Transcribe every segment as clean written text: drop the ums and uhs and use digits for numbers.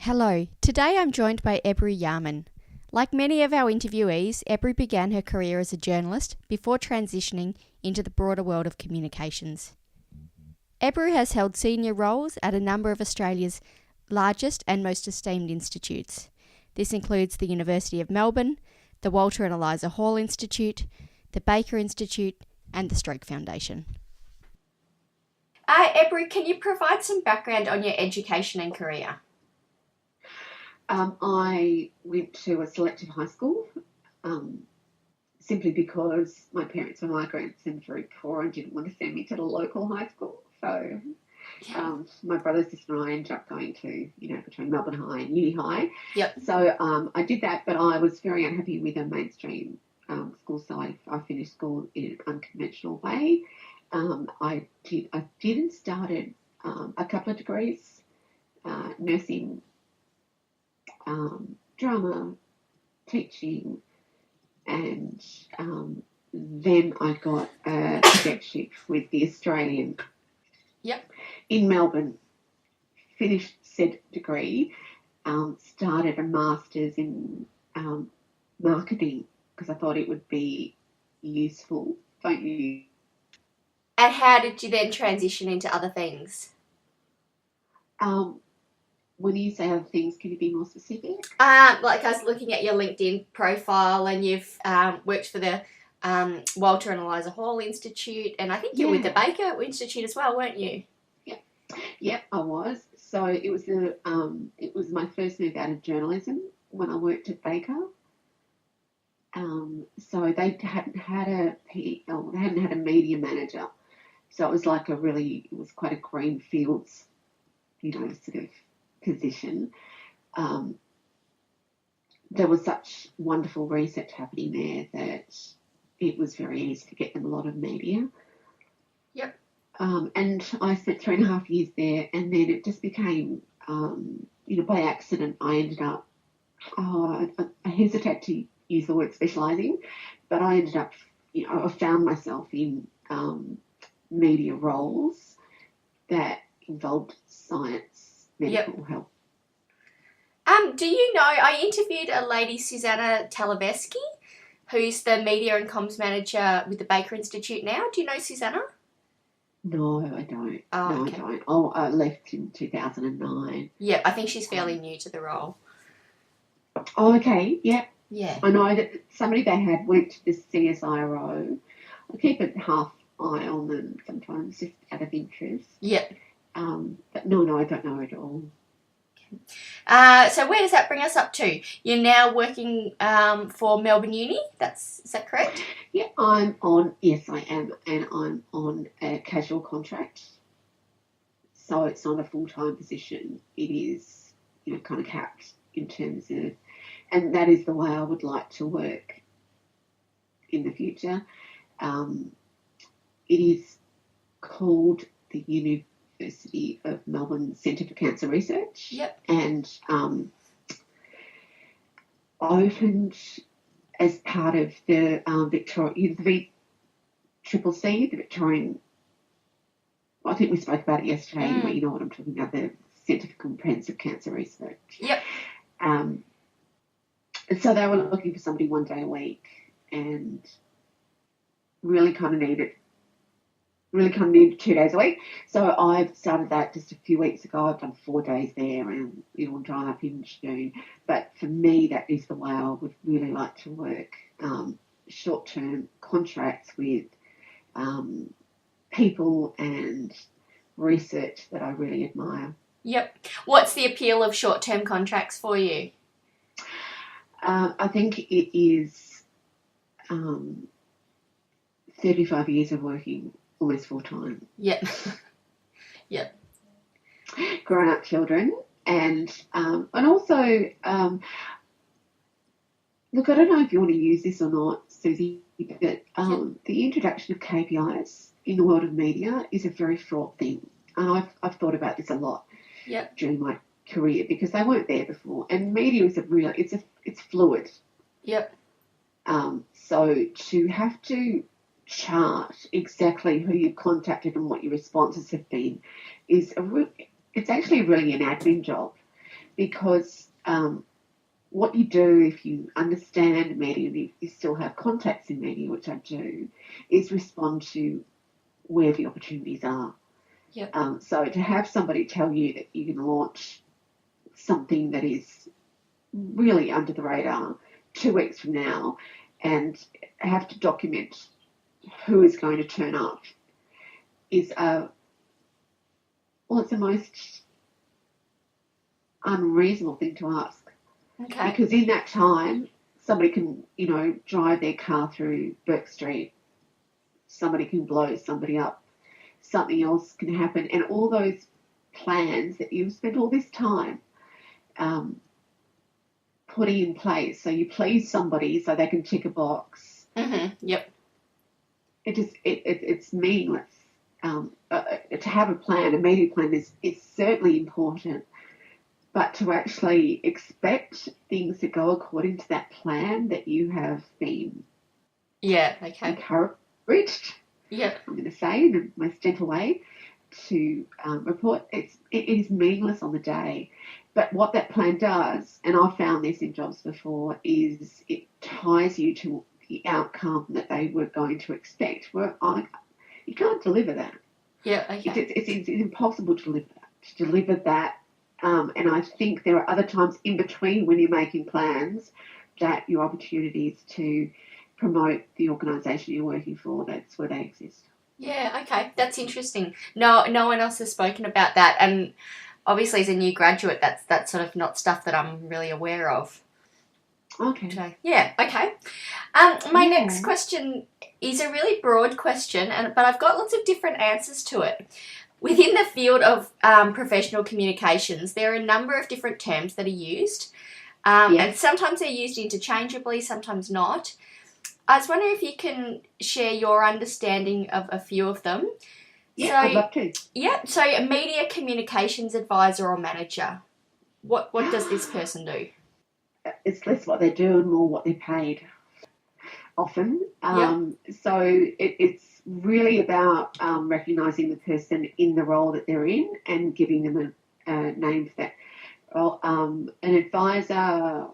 Hello, today I'm joined by Ebru Yaman. Like many of our interviewees, Ebru began her career as a journalist before transitioning into the broader world of communications. Ebru has held senior roles at a number of Australia's largest and most esteemed institutes. This includes the University of Melbourne, the Walter and Eliza Hall Institute, the Baker Institute, and the Stroke Foundation. Ebru, can you provide some background on your education and career? I went to a selective high school simply because my parents were migrants and very poor and didn't want to send me to the local high school. So my brother, sister and I ended up going to, between Melbourne High and Uni High. Yep. So I did that, but I was very unhappy with a mainstream school, so I finished school in an unconventional way. I did and started a couple of degrees, nursing, drama, teaching, and then I got a cadetship with the Australian in Melbourne, finished said degree, started a master's in marketing because I thought it would be useful, don't you? And how did you then transition into other things? When you say other things, can you be more specific? Like I was looking at your LinkedIn profile, and you've worked for the Walter and Eliza Hall Institute, and I think you're with the Baker Institute as well, weren't you? Yep, I was. So it was my first move out of journalism when I worked at Baker. So they hadn't had a media manager, so it was like it was quite a green fields, sort of position. There was such wonderful research happening there that it was very easy to get them a lot of media. Yep. And I spent 3.5 years there, and then it just became, by accident, I ended up, I hesitate to use the word specialising, but I ended up, I found myself in media roles that involved science, medical health. Do you know, I interviewed a lady, Susanna Talaveski, who's the media and comms manager with the Baker Institute now. Do you know Susanna? No, I don't. Okay. I don't. Oh, I left in 2009. Yeah, I think she's fairly new to the role. Oh, okay. Yeah. Yeah. I know that somebody they had went to the CSIRO. I keep a half eye on them sometimes, just out of interest. Yeah. But no, I don't know at all. So where does that bring us up to? You're now working for Melbourne Uni. Is that correct? Yeah, yes, I am, and I'm on a casual contract. So it's not a full-time position. It is, kind of capped in terms of, and that is the way I would like to work in the future. It is called the University of Melbourne Centre for Cancer Research. Yep. And opened as part of the VCCC, the Victorian. I think we spoke about it yesterday. Anyway, you know what I'm talking about, the Centre for Comprehensive Cancer Research. Yep. So they were looking for somebody 1 day a week, and really kind of needed 2 days a week. So I've started that just a few weeks ago. I've done 4 days there, and it'll dry up in June. But for me, that is the way I would really like to work, short-term contracts with people and research that I really admire. Yep. What's the appeal of short-term contracts for you? I think it is 35 years of working almost full-time. Yep. Yep. Grown-up children, and also, look, I don't know if you want to use this or not, Susie, but the introduction of KPIs in the world of media is a very fraught thing. And I've thought about this a lot during my career because they weren't there before. And media is it's fluid. Yep. So to have to chart exactly who you've contacted and what your responses have been it's actually really an admin job. because what you do if you understand media and you still have contacts in media, which I do, is respond to where the opportunities are. Yep. So to have somebody tell you that you can launch something that is really under the radar 2 weeks from now and have to document who is going to turn up is it's the most unreasonable thing to ask. Okay. Because in that time, somebody can, drive their car through Burke Street. Somebody can blow somebody up. Something else can happen. And all those plans that you've spent all this time putting in place, so you please somebody so they can tick a box. Mm-hmm. Yep. It's meaningless. To have a plan, a media plan is certainly important. But to actually expect things to go according to that plan that you have been encouraged, I'm going to say in the most gentle way, to report, it is meaningless on the day. But what that plan does, and I've found this in jobs before, is it ties you to the outcome that they were going to expect. You can't deliver that. Yeah, okay. It's impossible to deliver that. And I think there are other times in between when you're making plans that your opportunities to promote the organisation you're working for, that's where they exist. Yeah, okay. That's interesting. No one else has spoken about that. And obviously as a new graduate, that's sort of not stuff that I'm really aware of. Okay. So, yeah, okay. My next question is a really broad question, but I've got lots of different answers to it. Within the field of professional communications, there are a number of different terms that are used, and sometimes they're used interchangeably, sometimes not. I was wondering if you can share your understanding of a few of them. Yeah, I'd love to. Yeah, so a media communications advisor or manager. What does this person do? It's less what they do and more what they're paid often. So it's really about recognising the person in the role that they're in and giving them a name for that. Well, an advisor,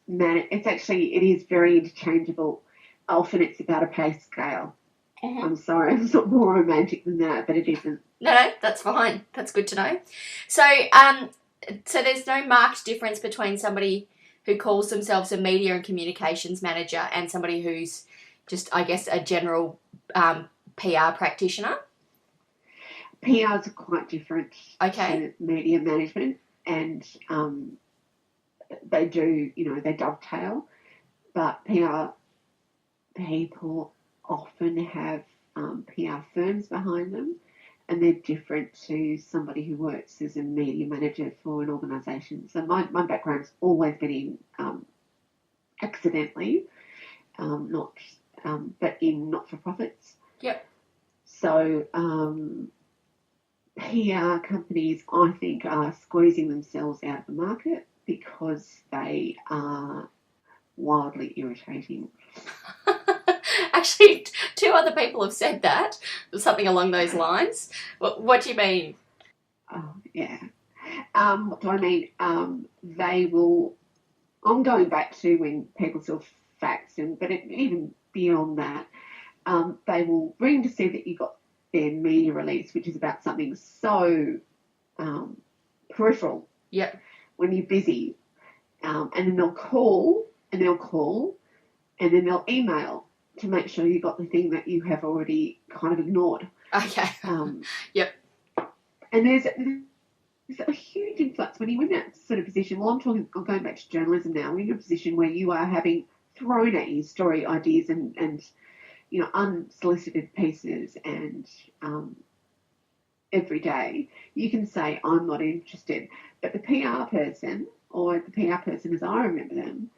it is very interchangeable. Often it's about a pay scale. Mm-hmm. I'm sorry, it's not more romantic than that, but it isn't. No, that's fine. That's good to know. So, so there's no marked difference between somebody who calls themselves a media and communications manager and somebody who's just, I guess, a general PR practitioner? PRs are quite different to media management, and they do, they dovetail, but PR people often have PR firms behind them, and they're different to somebody who works as a media manager for an organisation. So my background's always been in accidentally, but in not-for-profits. Yep. So PR companies, I think, are squeezing themselves out of the market because they are wildly irritating. Actually, two other people have said that, something along those lines. What do you mean? Oh, yeah. What do I mean? They will... I'm going back to when people saw facts, but even beyond that, they will ring to see that you got their media release, which is about something so peripheral. Yep. When you're busy, and then they'll call, and then they'll email to make sure you got the thing that you have already kind of ignored. Okay. Yep. And there's a huge influx when you're in that sort of position. Well, I'm going back to journalism now. When you're in a position where you are having thrown at you story ideas and unsolicited pieces, and every day you can say, I'm not interested. But the PR person, or the PR person as I remember them,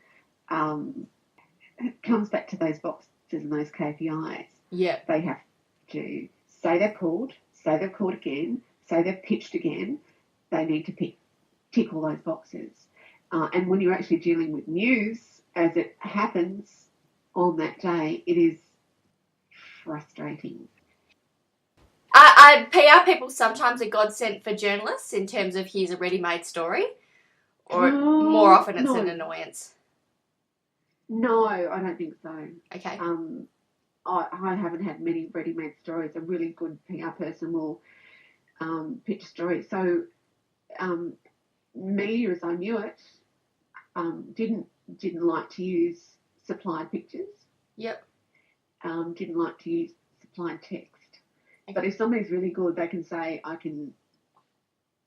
it comes back to those boxes and those KPIs. Yeah. They have to say they've called again, say they've pitched again. They need to tick all those boxes. And when you're actually dealing with news as it happens on that day, it is frustrating. Are PR people sometimes a godsend for journalists in terms of here's a ready-made story? Or more often it's No. an annoyance? No, I don't think so. Okay. I haven't had many ready-made stories. A really good PR person will pitch a story. So media, as I knew it, didn't like to use supplied pictures. Yep. Didn't like to use supplied text. Okay. But if somebody's really good, they can say, I can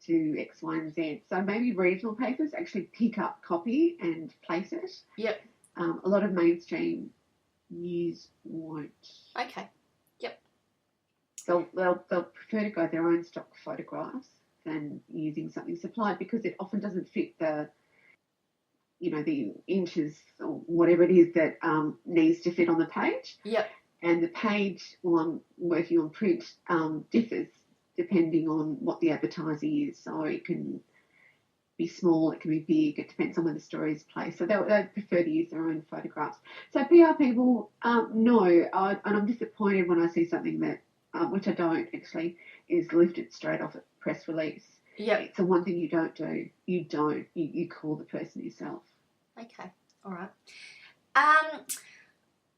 do X, Y, and Z. So maybe regional papers actually pick up copy and place it. Yep. A lot of mainstream news won't. Okay. Yep. They'll prefer to go their own stock photographs than using something supplied because it often doesn't fit the inches or whatever it is that needs to fit on the page. Yep. And the page, while I'm working on print, differs depending on what the advertising is. So it can be small, it can be big, it depends on where the story is placed. So they prefer to use their own photographs. So PR people, no, and I'm disappointed when I see something that, which I don't actually, is lifted straight off a press release. Yep. It's the one thing you don't do. You call the person yourself. Okay, all right.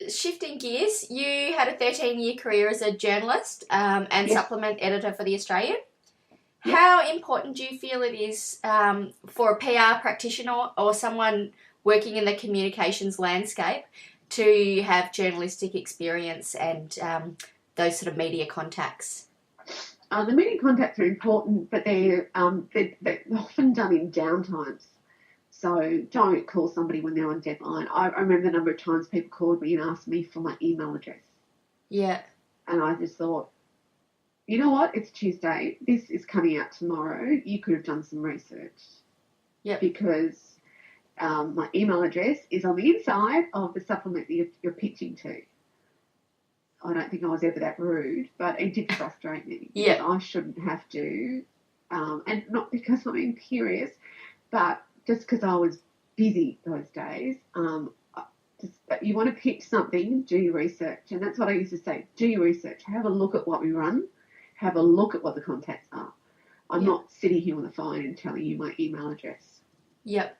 Shifting gears, you had a 13-year career as a journalist and Yes. supplement editor for The Australian. Yep. How important do you feel it is for a PR practitioner or someone working in the communications landscape to have journalistic experience and those sort of media contacts? The media contacts are important, but they're often done in downtimes. So don't call somebody when they're on deadline. I remember the number of times people called me and asked me for my email address. Yeah. And I just thought, you know what? It's Tuesday. This is coming out tomorrow. You could have done some research. Yep. Because my email address is on the inside of the supplement that you're pitching to. I don't think I was ever that rude, but it did frustrate me. Yeah. I shouldn't have to. And not because I'm imperious, but just because I was busy those days. You want to pitch something, do your research. And that's what I used to say, do your research. Have a look at what we run. Have a look at what the contacts are. I'm not sitting here on the phone and telling you my email address. Yep.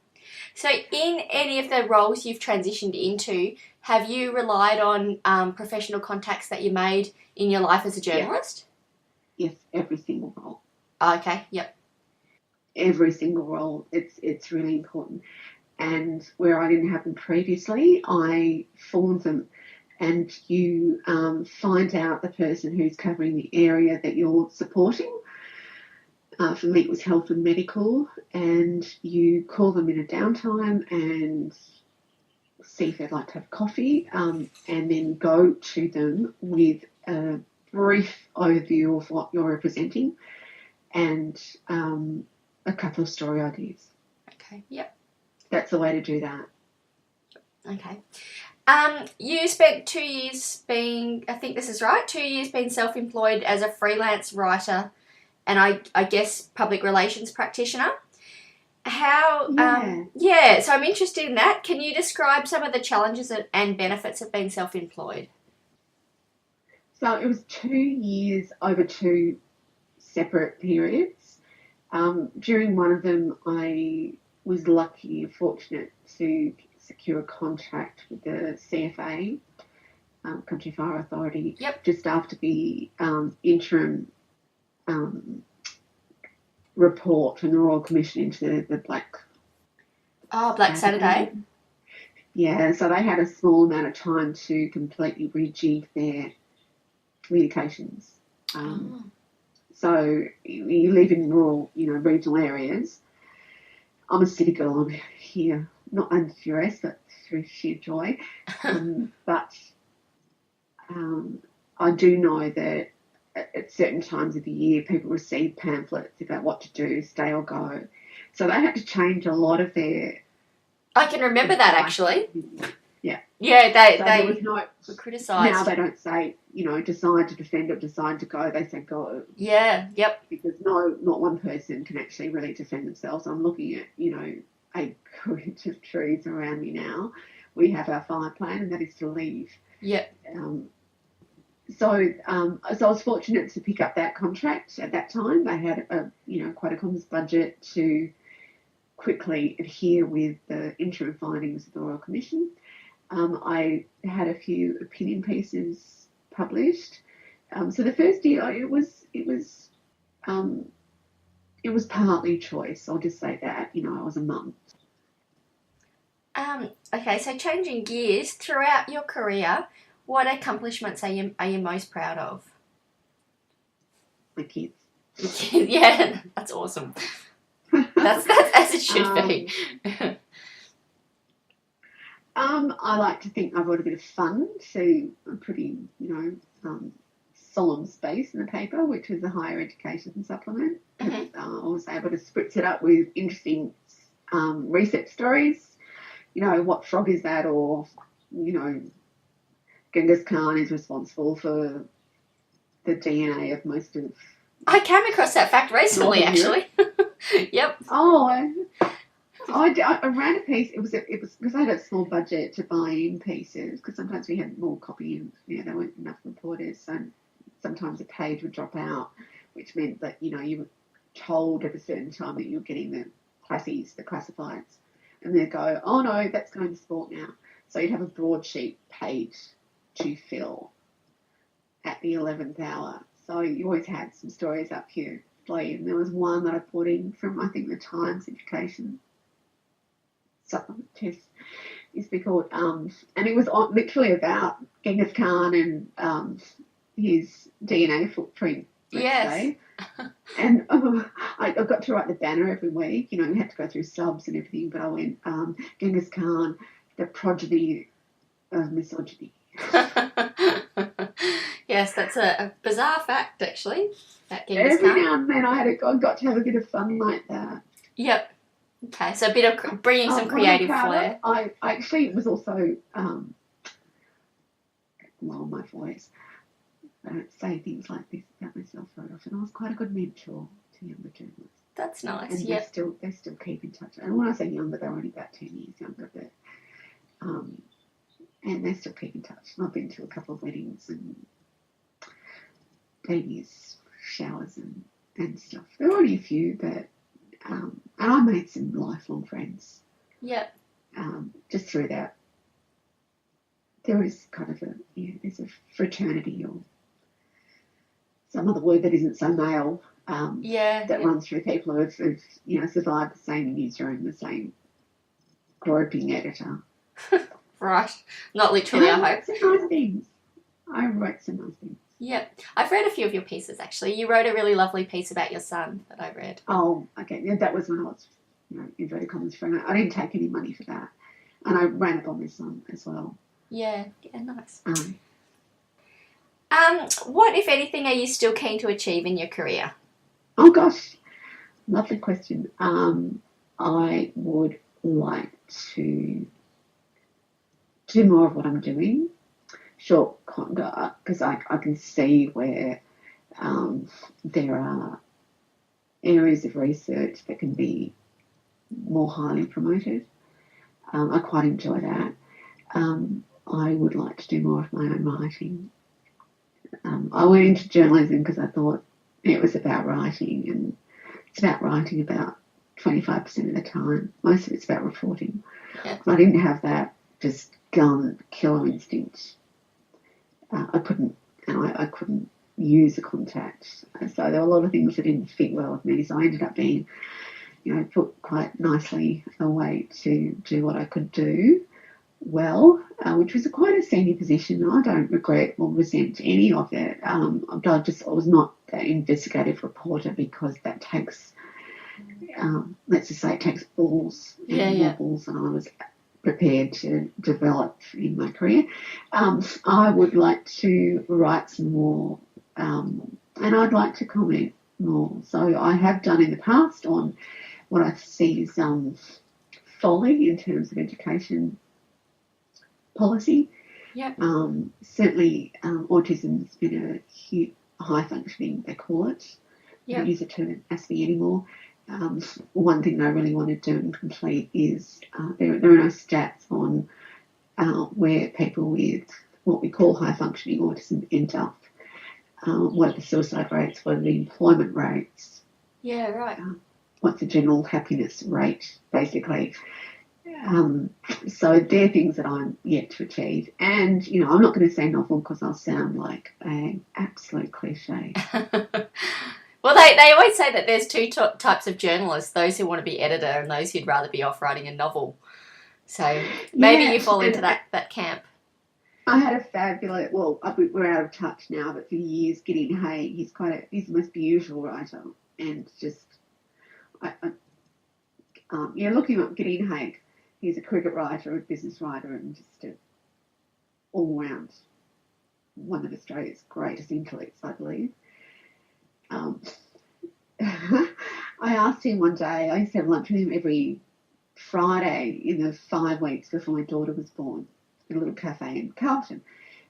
So in any of the roles you've transitioned into, have you relied on professional contacts that you made in your life as a journalist? Yes, every single role. Okay, yep. Every single role. It's really important. And where I didn't have them previously, I formed them. And you find out the person who's covering the area that you're supporting. For me, it was health and medical, and you call them in a downtime and see if they'd like to have coffee, and then go to them with a brief overview of what you're representing and a couple of story ideas. Okay, yep. That's the way to do that. Okay. You spent 2 years being, I think this is right, 2 years being self-employed as a freelance writer and I guess public relations practitioner. How? Yeah. So I'm interested in that. Can you describe some of the challenges and benefits of being self-employed? So it was 2 years over 2 separate periods. During one of them, I was lucky and fortunate to secure a contract with the CFA, Country Fire Authority, just after the interim report from the Royal Commission into the Black Saturday. Yeah, so they had a small amount of time to completely rejig their communications. So you live in rural, regional areas. I'm a city girl. I'm here, not under duress, but through sheer joy. But I do know that at certain times of the year, people receive pamphlets about what to do, stay or go. So they had to change a lot of their... I can remember that, actually. Yeah. Yeah, they were criticised. Now they don't say, decide to defend or decide to go. They say go. Yeah, yep. Because not one person can actually really defend themselves. I'm looking at, a acreage of trees around me now. We have our fire plan, and that is to leave. Yep. So I was fortunate to pick up that contract at that time. They had quite a comms budget to quickly adhere with the interim findings of the Royal Commission. I had a few opinion pieces published. So the first year, it was partly choice. I'll just say that. I was a mum. Okay, so changing gears, throughout your career, what accomplishments are you most proud of? My kids. Yeah, that's awesome. That's as it should be. I like to think I've got a bit of fun, so a pretty, solemn space in the paper, which is a higher education supplement. Mm-hmm. I was able to spritz it up with interesting research stories. What frog is that? Or, Genghis Khan is responsible for the DNA of most of... I came across that fact recently, actually. Yep. Oh, I ran a piece. It was because I had a small budget to buy in pieces, because sometimes we had more copying. There weren't enough reporters, so sometimes a page would drop out, which meant that you were told at a certain time that you were getting the classies, the classifieds, and they'd go, oh no, that's going to sport now. So you'd have a broadsheet page to fill at the 11th hour. So you always had some stories up here. And there was one that I put in from, I think, the Times Education supplement test used to be called, and it was literally about Genghis Khan and his DNA footprint. Yes. And I got to write the banner every week. We had to go through subs and everything, but I went, Genghis Khan, the progeny of misogyny. Yes, that's a bizarre fact, actually. Every now and then I got to have a bit of fun like that. Yep. Okay, so a bit of bringing some creative flair. I actually was also, my voice, I don't say things like this about myself very often. I was quite a good mentor to younger journalists. That's nice. And they still keep in touch. And when I say younger, they're only about 10 years younger, but and they still keep in touch. And I've been to a couple of weddings and babies' showers and stuff. There were only a few, but and I made some lifelong friends. Yep. Just through that. There is kind of there's a fraternity or some other word that isn't so male that runs through people who have survived the same newsroom, the same groping editor. Right. Not literally, I hope. Some nice things. I wrote some nice things. Yep. I've read a few of your pieces, actually. You wrote a really lovely piece about your son that I read. Oh, okay. Yeah, that was when I was, inverted commas friend. I didn't take any money for that. And I ran it on my son as well. Yeah, nice. What, if anything, are you still keen to achieve in your career? Oh, gosh. Lovely question. I would like to do more of what I'm doing. Sure, because I can see where there are areas of research that can be more highly promoted. I quite enjoy that. I would like to do more of my own writing. I went into journalism because I thought it was about writing, and it's about writing about 25% of the time. Most of it's about reporting. Yeah. I didn't have that just gun killer instinct. I couldn't use a contact. So there were a lot of things that didn't fit well with me. So I ended up being, put quite nicely away to do what I could do well, which was quite a senior position. I don't regret or resent any of it. I was not that investigative reporter because that takes, let's just say it takes balls and balls, and I was prepared to develop in my career. I would like to write some more, and I'd like to comment more. So I have done in the past on what I see as folly in terms of education policy. Yep. Certainly autism's been a high functioning, they call it. Yep. They don't use the term ASPE anymore. One thing I really want to do and complete is there are no stats on where people with what we call high functioning autism end up. What are the suicide rates? What are the employment rates? Yeah, right. what's the general happiness rate, basically. So they're things that I'm yet to achieve. And, I'm not going to say novel because I'll sound like an absolute cliche. Well, they always say that there's two types of journalists, those who want to be editor and those who'd rather be off writing a novel. So maybe you fall into that camp. I had a fabulous, we're out of touch now, but for years, Gideon Haigh, he's the most beautiful writer. And just, looking up Gideon Haigh, he's a cricket writer, a business writer, and just an all-round one of Australia's greatest intellects, I believe. I asked him one day, I used to have lunch with him every Friday in the 5 weeks before my daughter was born at a little cafe in Carlton.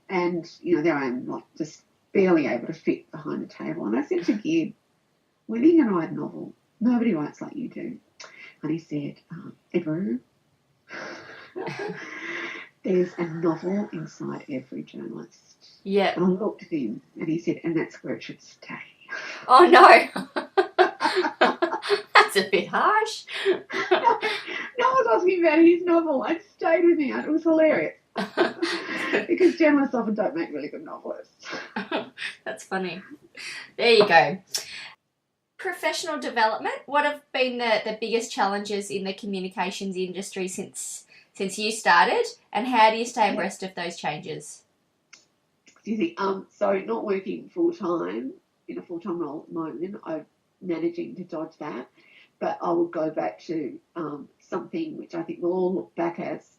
And, there I'm like just barely able to fit behind the table. And I said to Gid, when are you going to write a novel? Nobody writes like you do. And he said, Ebru, there's a novel inside every journalist. Yeah. And I looked at him and he said, and that's where it should stay. Oh, no. That's a bit harsh. No, I was asking about his novel. It stayed with me. It was hilarious. Because journalists often don't make really good novelists. That's funny. There you go. Professional development. What have been the biggest challenges in the communications industry since you started, and how do you stay abreast of those changes? Excuse me. So not working full-time in a full-time role at the moment. I'm managing to dodge that. But I will go back to something which I think we'll all look back as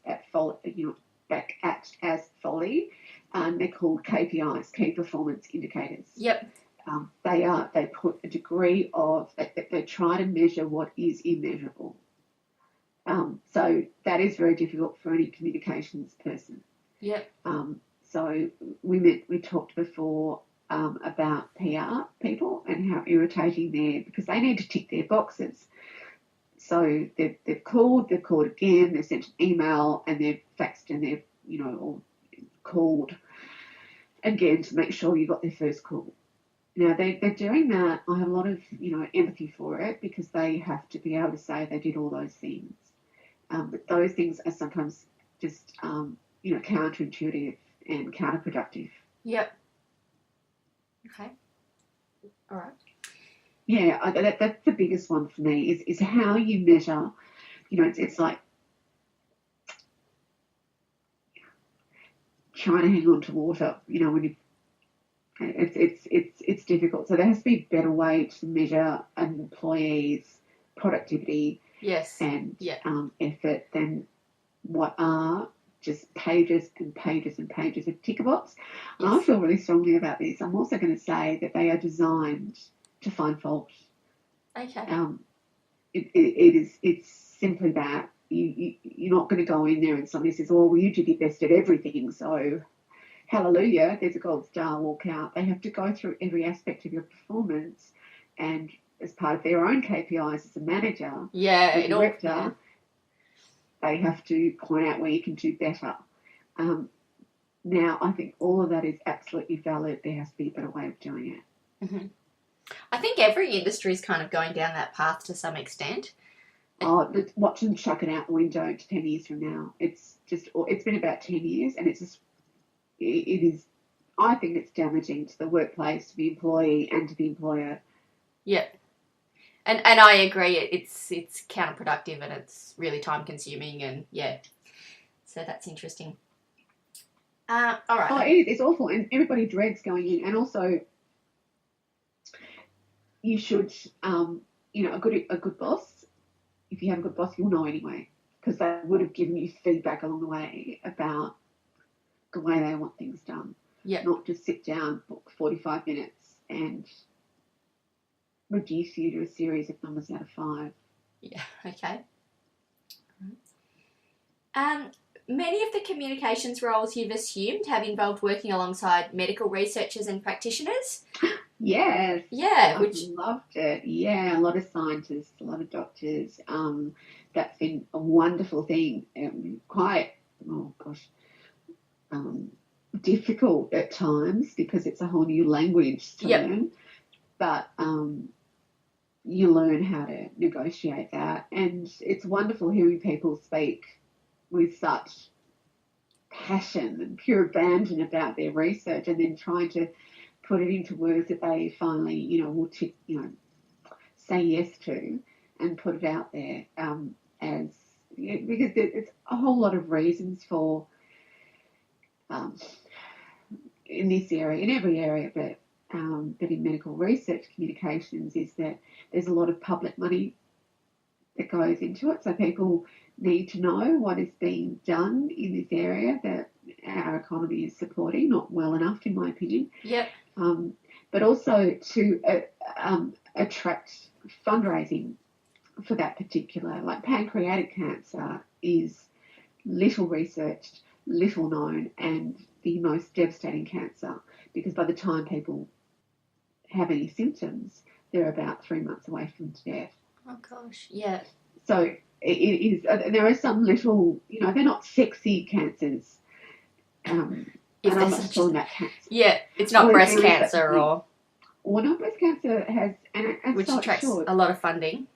folly. They're called KPIs, key performance indicators. Yep. They put a degree of they try to measure what is immeasurable. So that is very difficult for any communications person. Yep. So we talked before about PR people and how irritating they're, because they need to tick their boxes. So they've called again, they've sent an email, and they've faxed, and they've or called again to make sure you got their first call. Now they're doing that. I have a lot of empathy for it, because they have to be able to say they did all those things. But those things are sometimes just counterintuitive and counterproductive. Yep. Okay. All right. Yeah, that's the biggest one for me is how you measure. It's like trying to hang on to water. When it's difficult. So there has to be a better way to measure an employee's productivity. Yes. And effort than what are just pages and pages and pages of ticker box. Yes. I feel really strongly about this. I'm also going to say that they are designed to find fault. Okay. It's simply that you're not going to go in there and somebody says, "Oh, well, you did your best at everything, so hallelujah, there's a gold star, walk out." They have to go through every aspect of your performance, and as part of their own KPIs as a manager, a director, they have to point out where you can do better. Now, I think all of that is absolutely valid. There has to be a better way of doing it. Mm-hmm. I think every industry is kind of going down that path to some extent. Watch them chuck it out the window to 10 years from now. It's been about 10 years, and it is, I think it's damaging to the workplace, to the employee and to the employer. Yep. And I agree, it's counterproductive, and it's really time consuming, and so that's interesting. All right. Oh, it's awful, and everybody dreads going in, and also you should, a good boss. If you have a good boss, you'll know anyway, because they would have given you feedback along the way about the way they want things done. Yeah. Not just sit down, book 45 minutes, and reduce you to a series of numbers out of 5. Yeah, okay. Many of the communications roles you've assumed have involved working alongside medical researchers and practitioners. Yes. Yeah. I loved it. Yeah, a lot of scientists, a lot of doctors. That's been a wonderful thing. Quite, difficult at times, because it's a whole new language to learn. But you learn how to negotiate that. And it's wonderful hearing people speak with such passion and pure abandon about their research, and then trying to put it into words that they finally, will say yes to and put it out there because there's a whole lot of reasons for in this area, in every area, but in medical research communications is that there's a lot of public money that goes into it. So people need to know what is being done in this area that our economy is supporting, not well enough, in my opinion. Yep. But also to attract fundraising for that particular, like pancreatic cancer is little researched, little known, and the most devastating cancer, because by the time people have any symptoms, they're about 3 months away from death. Oh gosh, yeah. So it is. There are some little, they're not sexy cancers. And I'm not calling that cancer. Yeah, it's not breast cancer or. Well, not breast cancer has, and which so attracts should. a lot of funding.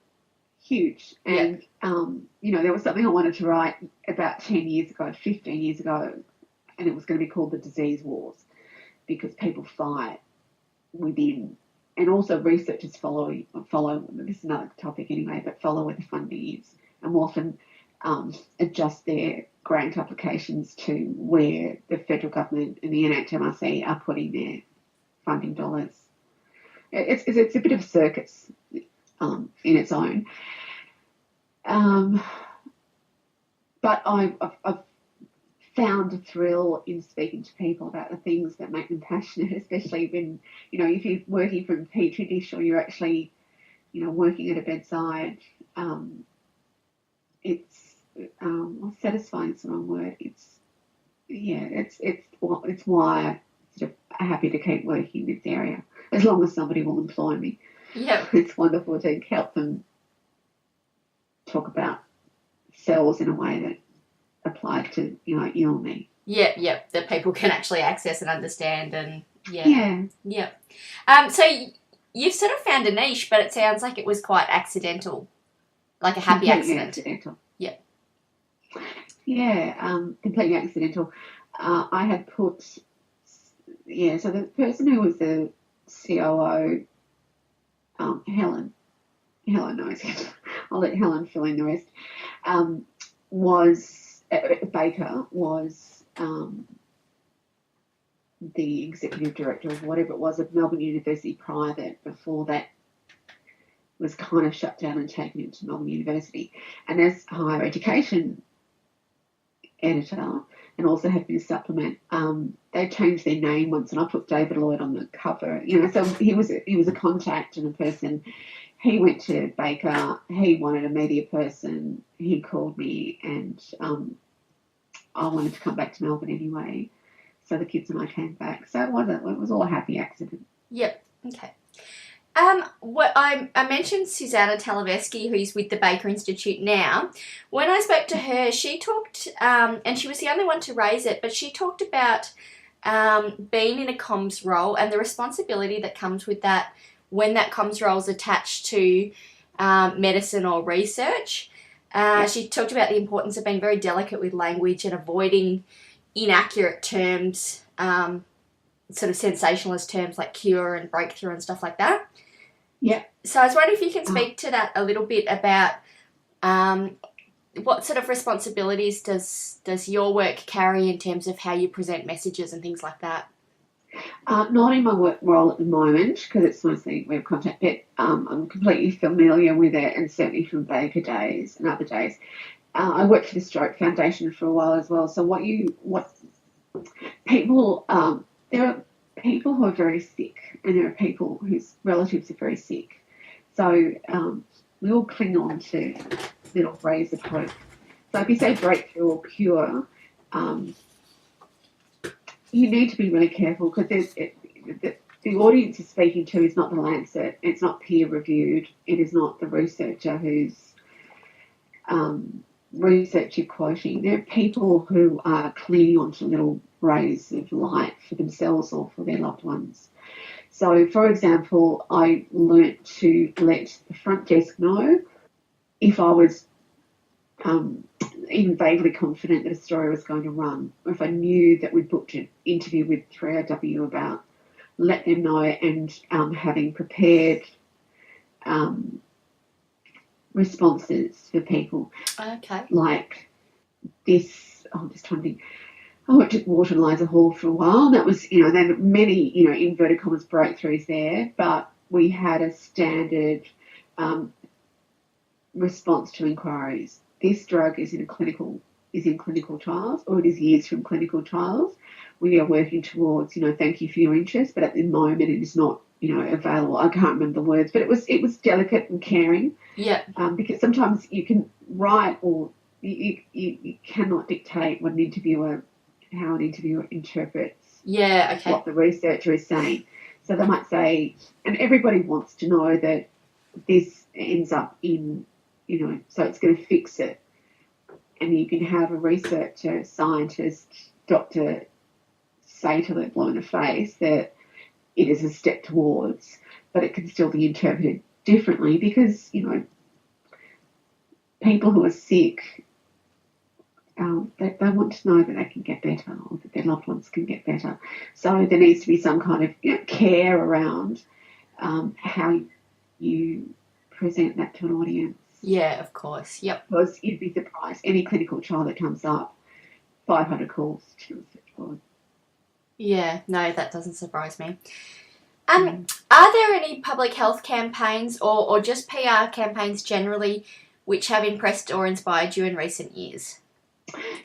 Huge. And, there was something I wanted to write about 10 years ago, 15 years ago, and it was going to be called The Disease Wars, because people fight within, and also researchers follow, this is another topic anyway, but follow where the funding is, and often adjust their grant applications to where the federal government and the NHMRC are putting their funding dollars. It's a bit of a circus in its own. But I've found a thrill in speaking to people about the things that make them passionate, especially when, if you're working from a petri dish or you're actually, working at a bedside. It's satisfying is the wrong word. It's why I'm sort of happy to keep working in this area, as long as somebody will employ me. Yeah. It's wonderful to help them talk about cells in a way that applied to, you and me. Yeah, that people can actually access and understand, and Yeah. So you've sort of found a niche, but it sounds like it was quite accidental, like a happy Completely accident. accidental. Yeah. Yeah, completely accidental. I had put, so the person who was the COO, Helen knows, I'll let Helen fill in the rest, Baker was the executive director of whatever it was of Melbourne University prior that, before that was kind of shut down and taken into Melbourne University. And as higher education editor, and also had been a supplement, they changed their name once, and I put David Lloyd on the cover. So he was a contact and a person. He went to Baker. He wanted a media person. He called me, and I wanted to come back to Melbourne anyway. So the kids and I came back. So it was all a happy accident. Yep. Okay. What I mentioned Susanna Talavesky, who's with the Baker Institute now. When I spoke to her, she talked, and she was the only one to raise it, but she talked about being in a comms role and the responsibility that comes with that when that comms role is attached to medicine or research. She talked about the importance of being very delicate with language and avoiding inaccurate terms, sort of sensationalist terms like cure and breakthrough and stuff like that. Yeah. So I was wondering if you can speak to that a little bit about what sort of responsibilities does your work carry in terms of how you present messages and things like that? Not in my work role at the moment, because it's mostly web content, but I'm completely familiar with it, and certainly from Baker days and other days. I worked for the Stroke Foundation for a while as well. So there are people who are very sick, and there are people whose relatives are very sick. So we all cling on to little rays of hope. So if you say breakthrough or cure, you need to be really careful, because the audience you're speaking to is not the Lancet. It's not peer reviewed. It is not the researcher whose research you're quoting. There are people who are clinging onto little rays of light for themselves or for their loved ones. So, for example, I learnt to let the front desk know if I was even vaguely confident that a story was going to run, or if I knew that we'd booked an interview with 3RW about, let them know, and having prepared responses for people. Okay. Like this, I'm just trying to think. I worked at Water and Liza Hall for a while. That was, there were many, inverted commas breakthroughs there, but we had a standard response to inquiries. This drug is in clinical trials, or it is years from clinical trials. We are working towards, thank you for your interest, but at the moment it is not, available. I can't remember the words, but it was delicate and caring. Yeah. Because sometimes you can write, or you cannot dictate how an interviewer interprets what the researcher is saying. So they might say, and everybody wants to know that this ends up in, so it's going to fix it. And you can have a researcher, scientist, doctor say till they're blue in the face that it is a step towards, but it can still be interpreted differently because, people who are sick, they want to know that they can get better, or that their loved ones can get better. So there needs to be some kind of care around how you present that to an audience. Yeah, of course. Yep. Because you'd be surprised. Any clinical trial that comes up, 500 calls to research board. Yeah, no, that doesn't surprise me. Are there any public health campaigns or just PR campaigns generally which have impressed or inspired you in recent years?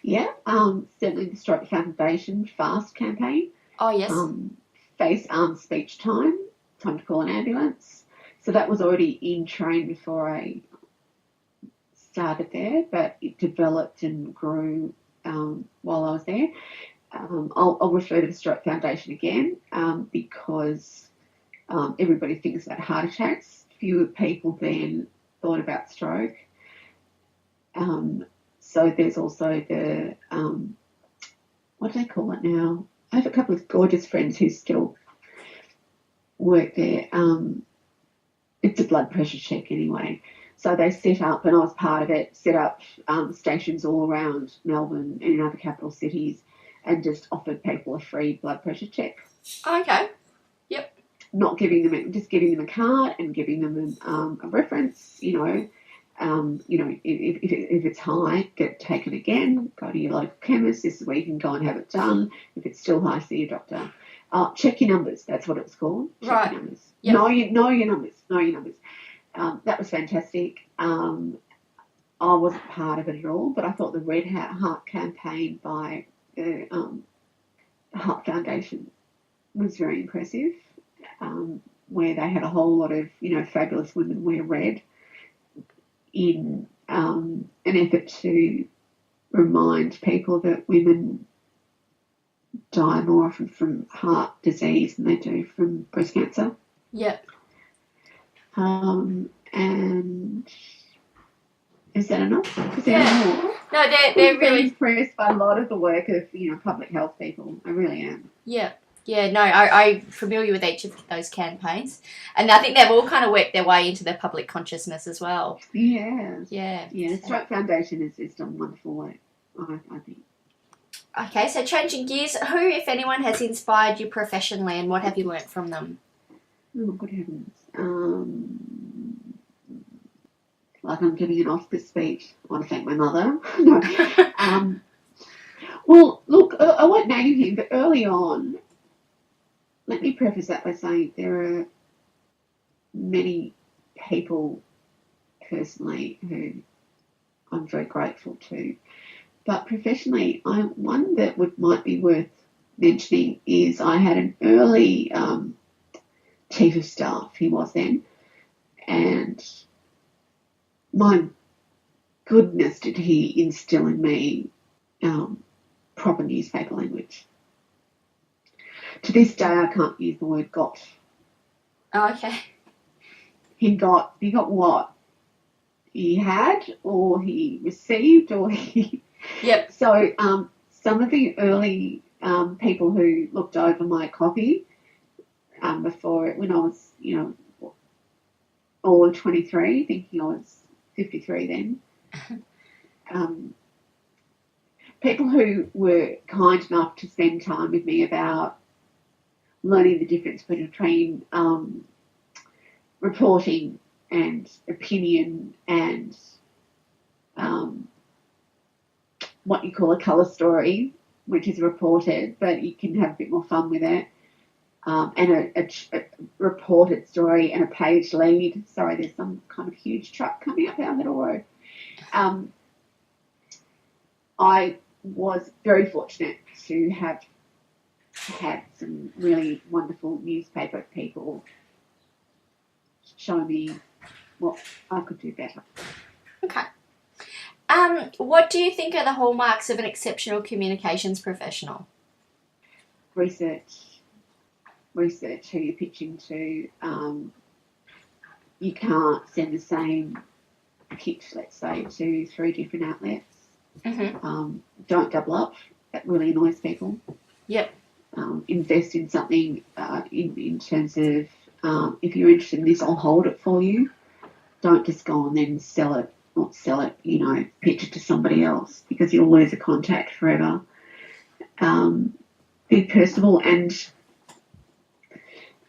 Yeah, certainly the Stroke Foundation FAST campaign. Oh, yes. Face, arm, speech time to call an ambulance. So that was already in train before I started there, but it developed and grew while I was there. I'll refer to the Stroke Foundation again because everybody thinks about heart attacks. Fewer people then thought about stroke. So there's also the, what do they call it now? I have a couple of gorgeous friends who still work there. It's a blood pressure check anyway. So they set up, and I was part of it, set up stations all around Melbourne and in other capital cities and just offered people a free blood pressure check. Okay. Yep. Not giving them, just giving them a card and giving them a reference, if it's high, get it taken again, go to your local chemist, this is where you can go and have it done. If it's still high, see your doctor. Check your numbers, that's what it was called. Check your numbers. Yep. Know your numbers. That was fantastic. I wasn't part of it at all, but I thought the Red Heart campaign by the Heart Foundation was very impressive, where they had a whole lot of, fabulous women wear red in an effort to remind people that women die more often from heart disease than they do from breast cancer. Yep. And is that enough? Is there more? No, they're really impressed by a lot of the work of public health people. I really am. Yeah. Yeah, no, I'm familiar with each of those campaigns, and I think they've all kind of worked their way into the public consciousness as well. Yeah. Yeah. Yeah, the Stroke Foundation has done wonderful work, I think. Okay, so changing gears, who, if anyone, has inspired you professionally, and what have you learnt from them? Oh, good heavens. Like I'm giving an Oscar speech. I want to thank my mother. No. Well, look, I won't name him, but early on, let me preface that by saying there are many people personally who I'm very grateful to. But professionally, one that might be worth mentioning is I had an early chief of staff, he was then, and my goodness did he instill in me proper newspaper language. To this day, I can't use the word got. Oh, okay. He got what he had, or he received, or he... Yep. So some of the early people who looked over my copy before it, when I was, all of 23, thinking I was 53 then. People who were kind enough to spend time with me about learning the difference between reporting and opinion and what you call a colour story, which is reported, but you can have a bit more fun with it. And a reported story and a page lead. Sorry, there's some kind of huge truck coming up our middle road. I was very fortunate to have had some really wonderful newspaper people show me what I could do better. Okay. What do you think are the hallmarks of an exceptional communications professional? Research who you're pitching to. You can't send the same pitch, let's say, to 3 different outlets. Mm-hmm. Don't double up. That really annoys people. Yep. Invest in something in terms of if you're interested in this, I'll hold it for you. Don't just go and then pitch it to somebody else, because you'll lose a contact forever. Be personable and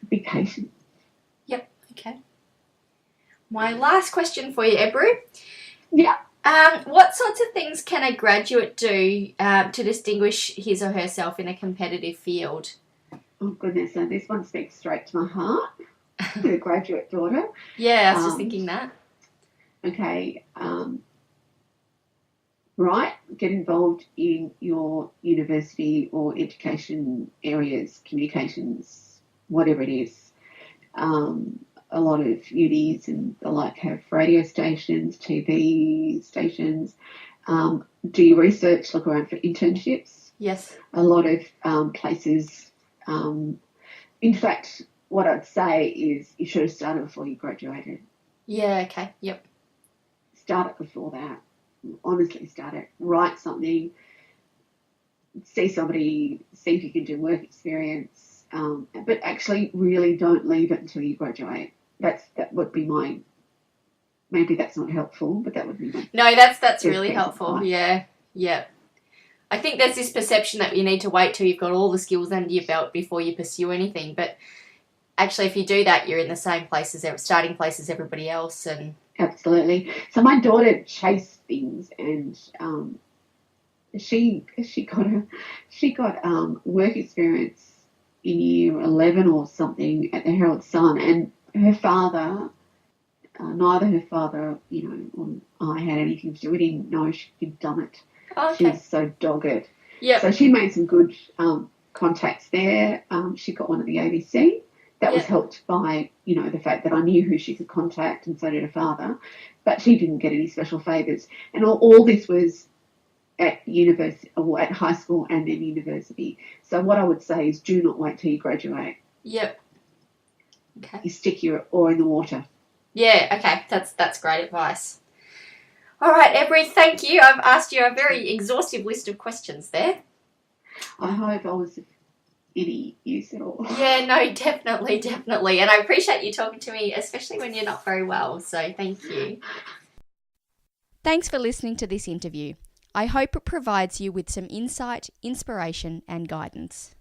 be patient. Yep, okay. My last question for you, Ebru. Yeah. What sorts of things can a graduate do to distinguish his or herself in a competitive field? Oh, goodness. So this one speaks straight to my heart. The graduate daughter. Yeah, I was just thinking that. Okay. Right. Get involved in your university or education areas, communications, whatever it is. A lot of unis and the like have radio stations, TV stations. Do your research, look around for internships. Yes. A lot of places. In fact, what I'd say is you should have started before you graduated. Yeah, okay, yep. Start it before that. Honestly, start it. Write something. See somebody, see if you can do work experience. But actually really don't leave it until you graduate. That would be my, maybe that's not helpful, but that would be my... No, that's really helpful. Yeah. I think there's this perception that you need to wait till you've got all the skills under your belt before you pursue anything. But actually, if you do that, you're in the same place as starting place as everybody else. And absolutely. So my daughter chased things, and she got work experience in year 11 or something at the Herald Sun, and her father, neither her father, or I had anything to do. We didn't know she'd done it. Okay. She was so dogged. Yeah. So she made some good contacts there. She got one at the ABC. That was helped by, the fact that I knew who she could contact, and so did her father. But she didn't get any special favours. And all this was at university, or at high school and then university. So what I would say is, do not wait till you graduate. Yep. Okay. You stick your oar in the water. Yeah, okay. That's great advice. All right, Ebru, thank you. I've asked you a very exhaustive list of questions there. I hope I was of any use at all. Yeah, no, definitely. And I appreciate you talking to me, especially when you're not very well. So thank you. Thanks for listening to this interview. I hope it provides you with some insight, inspiration, and guidance.